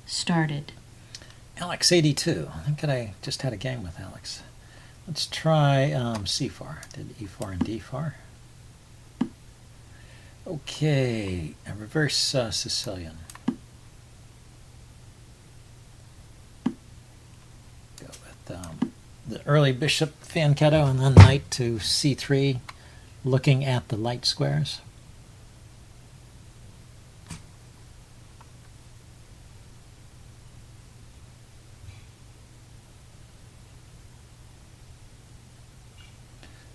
started. Alex 82. I think I just had a game with Alex. Let's try c4. Did e4 and d4. Okay, a reverse Sicilian. Go with the early bishop fianchetto and then knight to c3, looking at the light squares.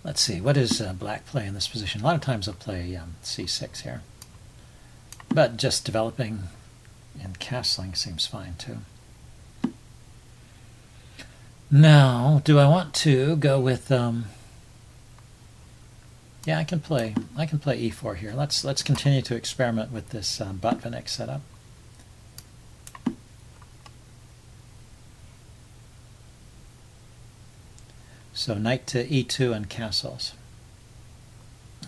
Let's see, what does black play in this position? A lot of times I'll play c6 here. But just developing and castling seems fine too. Now, do I want to go with yeah, I can play e4 here. Let's continue to experiment with this Botvinnik setup. So knight to e2 and castles.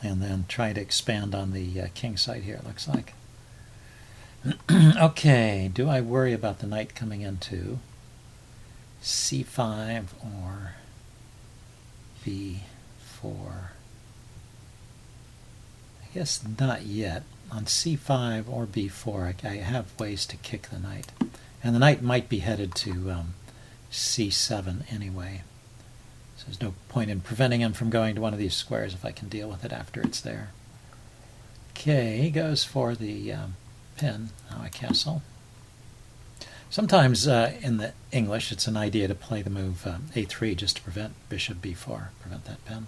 And then try to expand on the king side here, it looks like. Okay, do I worry about the knight coming into c5 or b4? I guess not yet. On c5 or b4, I have ways to kick the knight. And the knight might be headed to c7 anyway. So there's no point in preventing him from going to one of these squares if I can deal with it after it's there. Okay, he goes for the pin. Now I castle. Sometimes in the English it's an idea to play the move a3 just to prevent bishop b4, prevent that pin.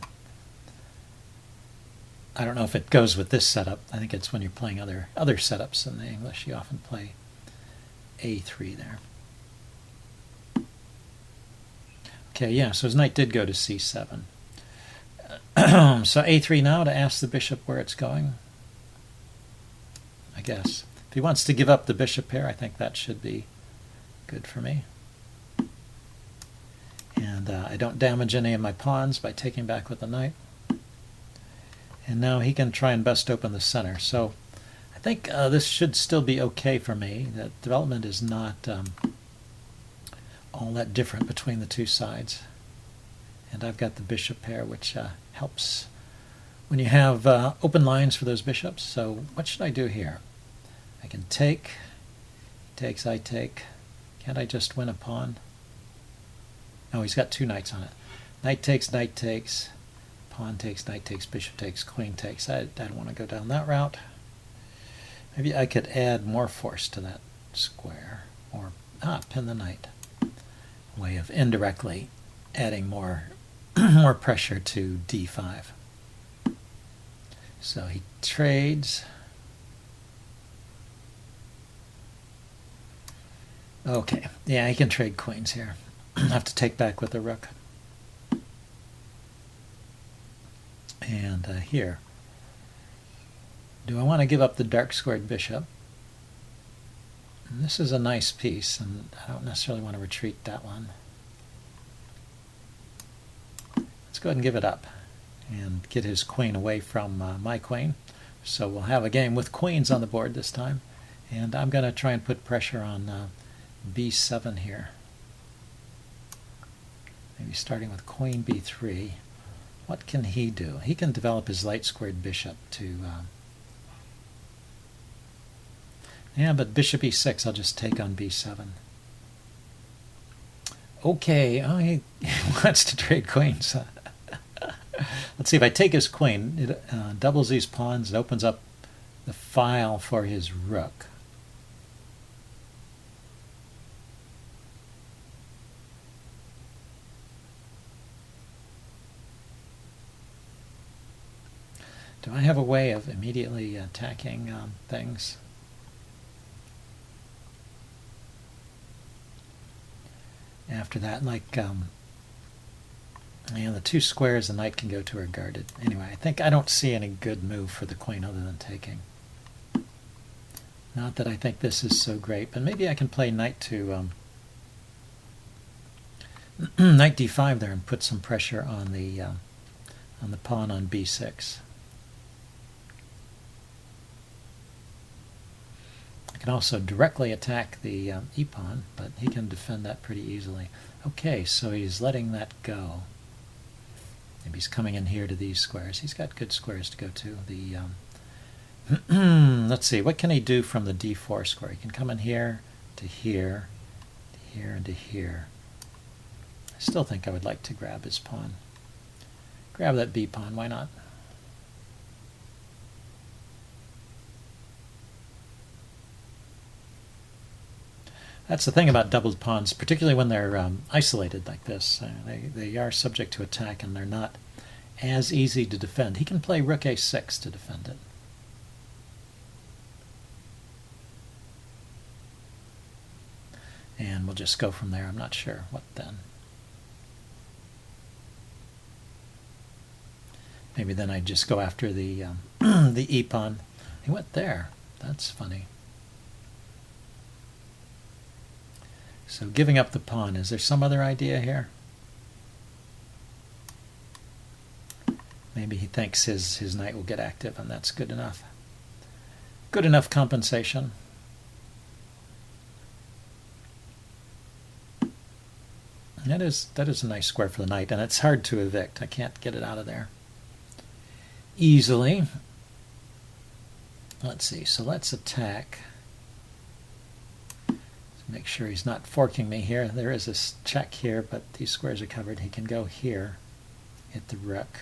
I don't know if it goes with this setup. I think it's when you're playing other setups in the English, you often play a3 there. Okay, yeah, so his knight did go to c7. So a3 now to ask the bishop where it's going, I guess. If he wants to give up the bishop here, I think that should be good for me. And I don't damage any of my pawns by taking back with the knight. And now he can try and best open the center. So I think this should still be okay for me. The development is not all that different between the two sides. And I've got the bishop pair, which helps when you have open lines for those bishops. So what should I do here? I can take, he takes, I take. Can't I just win a pawn? No, he's got two knights on it. Knight takes, pawn takes, knight takes, bishop takes, queen takes. I don't want to go down that route. Maybe I could add more force to that square, or pin the knight. Way of indirectly adding more more pressure to d5. So he trades. Okay, yeah, he can trade queens here. I have to take back with the rook. And here, do I want to give up the dark squared bishop? And this is a nice piece, and I don't necessarily want to retreat that one. Let's go ahead and give it up and get his queen away from my queen. So we'll have a game with queens on the board this time. And I'm going to try and put pressure on b7 here. Maybe starting with queen b3. What can he do? He can develop his light squared bishop to... yeah, but bishop e6, I'll just take on b7. Okay, oh, he wants to trade queens. Let's see, if I take his queen, it doubles these pawns, it opens up the file for his rook. Do I have a way of immediately attacking things? After that, like, the two squares the knight can go to are guarded. Anyway, I don't see any good move for the queen other than taking. Not that I think this is so great, but maybe I can play knight to knight d5 there and put some pressure on the pawn on b6. can also directly attack the e-pawn, but he can defend that pretty easily. Okay, so he's letting that go. Maybe he's coming in here to these squares. He's got good squares to go to. The let's see, what can he do from the d4 square? He can come in here, to here, to here, and to here. I still think I would like to grab his pawn. Grab that b pawn, why not? That's the thing about doubled pawns, particularly when they're isolated like this. They are subject to attack, and they're not as easy to defend. He can play rook a6 to defend it. And we'll just go from there. I'm not sure what then. Maybe then I'd just go after the the e-pawn. He went there. That's funny. So giving up the pawn, is there some other idea here? Maybe he thinks his knight will get active, and that's good enough. Good enough compensation. That is a nice square for the knight, and it's hard to evict. I can't get it out of there easily. Let's see, so let's attack. Make sure he's not forking me here. There is this check here, but these squares are covered. He can go here, hit the rook.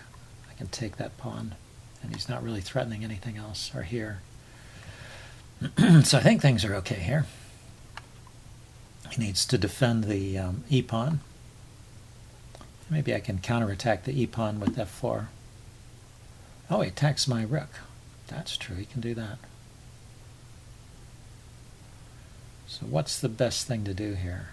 I can take that pawn, and he's not really threatening anything else, or here. So I think things are okay here. He needs to defend the e-pawn. Maybe I can counterattack the e-pawn with f4. Oh, he attacks my rook. That's true, he can do that. So what's the best thing to do here?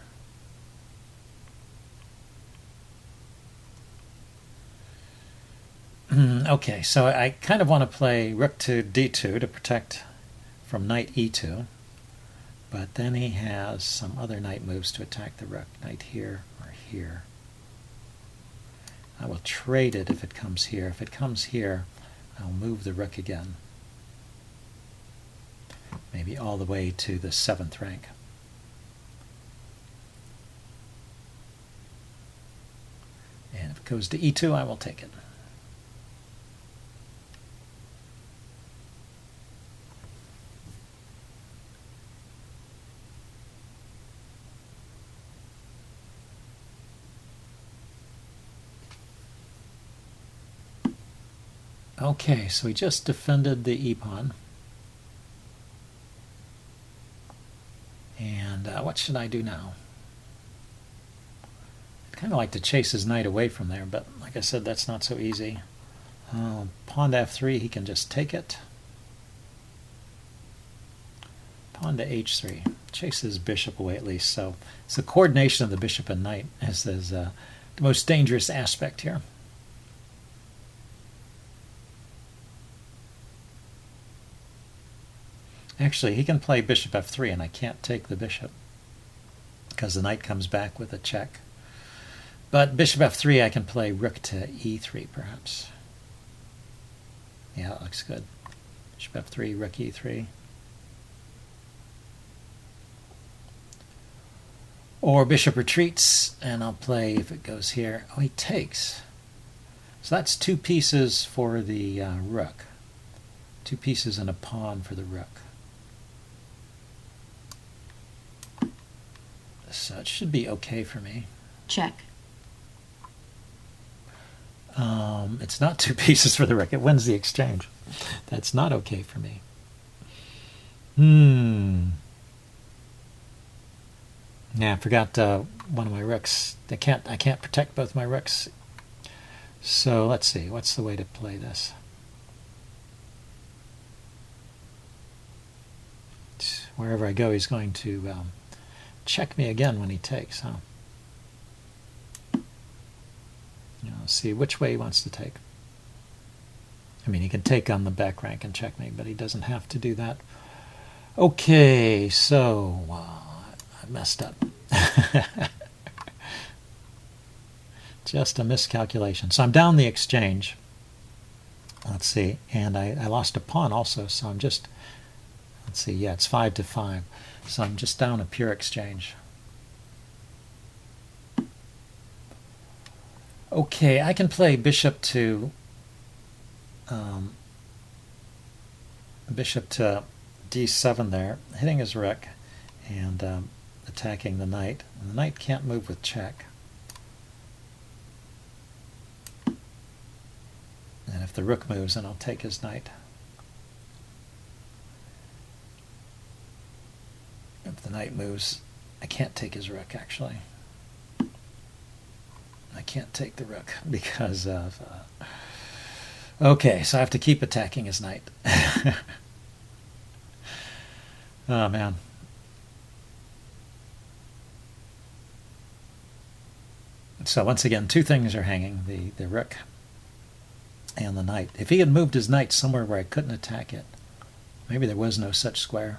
Okay, so I kind of want to play rook to d2 to protect from knight e2, but then he has some other knight moves to attack the rook, knight here or here. I will trade it if it comes here. If it comes here, I'll move the rook again. Maybe all the way to the 7th rank. And if it goes to e2, I will take it. Okay, so he just defended the e-pawn. And what should I do now? I'd kind of like to chase his knight away from there, but like I said, that's not so easy. Pawn to f3, he can just take it. Pawn to h3. Chase his bishop away at least. So it's the coordination of the bishop and knight is the most dangerous aspect here. Actually, he can play bishop f3, and I can't take the bishop because the knight comes back with a check. But bishop f3, I can play rook to e3, perhaps. Yeah, that looks good. Bishop f3, rook e3. Or bishop retreats, and I'll play, if it goes here, oh, he takes. So that's 2 pieces for the rook. 2 pieces and a pawn for the rook. So it should be okay for me. Check. It's not 2 pieces for the rook. It wins the exchange. That's not okay for me. Yeah, I forgot one of my rooks. I can't protect both my rooks. So let's see. What's the way to play this? Wherever I go, he's going to check me again when he takes, huh? Let's see which way he wants to take. I mean, he can take on the back rank and check me, but he doesn't have to do that. Okay, so I messed up. Just a miscalculation. So I'm down the exchange. Let's see, and I lost a pawn also, so let's let's see, yeah, it's 5-5. So I'm just down a pure exchange. Okay, I can play bishop to d7 there, hitting his rook and attacking the knight. And the knight can't move with check. And if the rook moves, then I'll take his knight. If the knight moves, I can't take his rook, actually. I can't take the rook because of... okay, so I have to keep attacking his knight. Oh, man. So once again, two things are hanging, the rook and the knight. If he had moved his knight somewhere where I couldn't attack it, maybe there was no such square.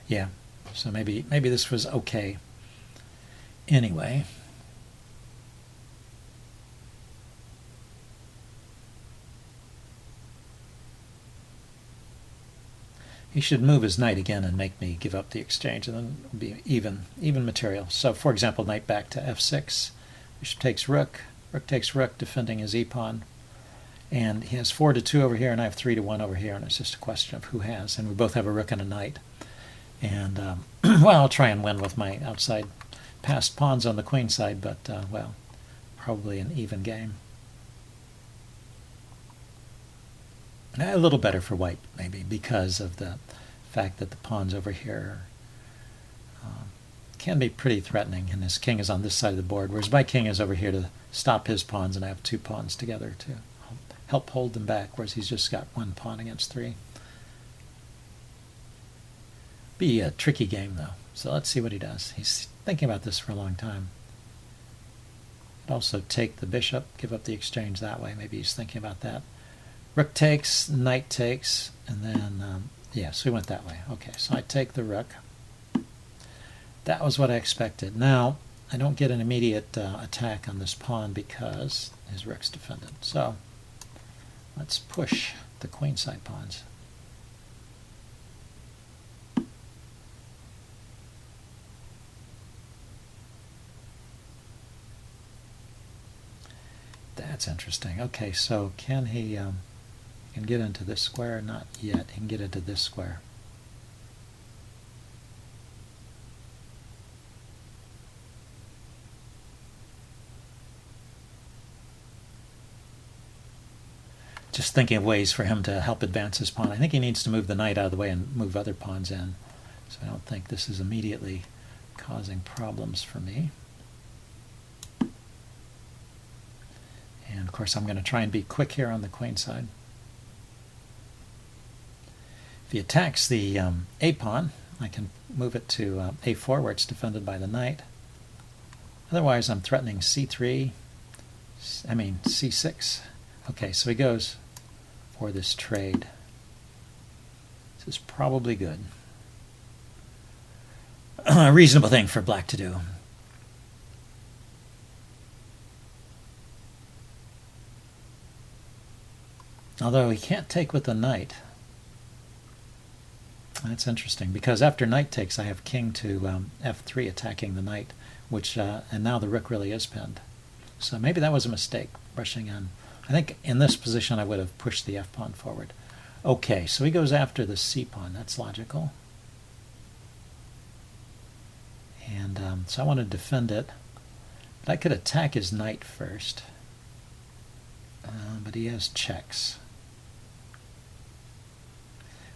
Yeah, so maybe this was okay. Anyway, he should move his knight again and make me give up the exchange, and then it'll be even material. So, for example, knight back to f6, bishop takes rook, rook takes rook, defending his e-pawn, and he has 4-2 over here, and I have 3-1 over here, and it's just a question of who has, and we both have a rook and a knight. And well, I'll try and win with my outside passed pawns on the queen side, but well, probably an even game. A little better for white, maybe, because of the fact that the pawns over here can be pretty threatening, and his king is on this side of the board, whereas my king is over here to stop his pawns, and I have two pawns together to help hold them back, whereas he's just got one pawn against three. Be a tricky game, though, so let's see what he does. He's thinking about this for a long time. I'd also take the bishop, give up the exchange that way. Maybe he's thinking about that. Rook takes, knight takes, and then, yeah, so we went that way. Okay, so I take the rook. That was what I expected. Now, I don't get an immediate attack on this pawn because his rook's defended. So, let's push the queenside pawns. That's interesting. Okay, so can he can get into this square? Not yet. He can get into this square. Just thinking of ways for him to help advance his pawn. I think he needs to move the knight out of the way and move other pawns in. So I don't think this is immediately causing problems for me. And of course I'm going to try and be quick here on the queen side. If he attacks the a pawn, I can move it to a4 where it's defended by the knight. Otherwise I'm threatening c3, c6. Okay, so he goes for this trade. This is probably good. A reasonable thing for black to do. Although he can't take with the knight. That's interesting, because after knight takes, I have king to f3 attacking the knight, which and now the rook really is pinned. So maybe that was a mistake, rushing in. I think in this position I would have pushed the f-pawn forward. Okay, so he goes after the c-pawn. That's logical. And so I want to defend it. But I could attack his knight first. But he has checks.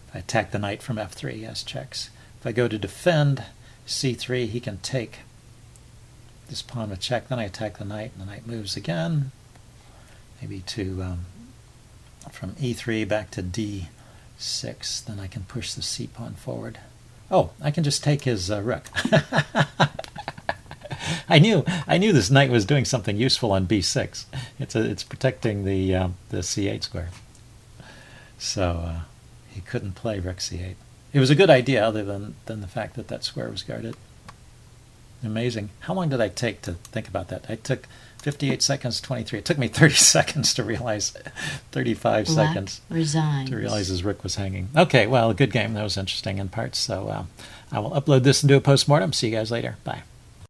If I attack the knight from f3, he has checks. If I go to defend c3, he can take this pawn with check. Then I attack the knight, and the knight moves again. Maybe to from e3 back to d6. Then I can push the c-pawn forward. Oh, I can just take his rook. I knew this knight was doing something useful on b6. It's protecting the c8 square. So he couldn't play rook c8. It was a good idea, other than the fact that that square was guarded. Amazing. How long did I take to think about that? I took 58 seconds, 23. It took me 30 seconds to realize, 35 Black seconds resigns. to realize his rook was hanging. Okay, well, a good game. That was interesting in parts. So I will upload this and do a post-mortem. See you guys later. Bye.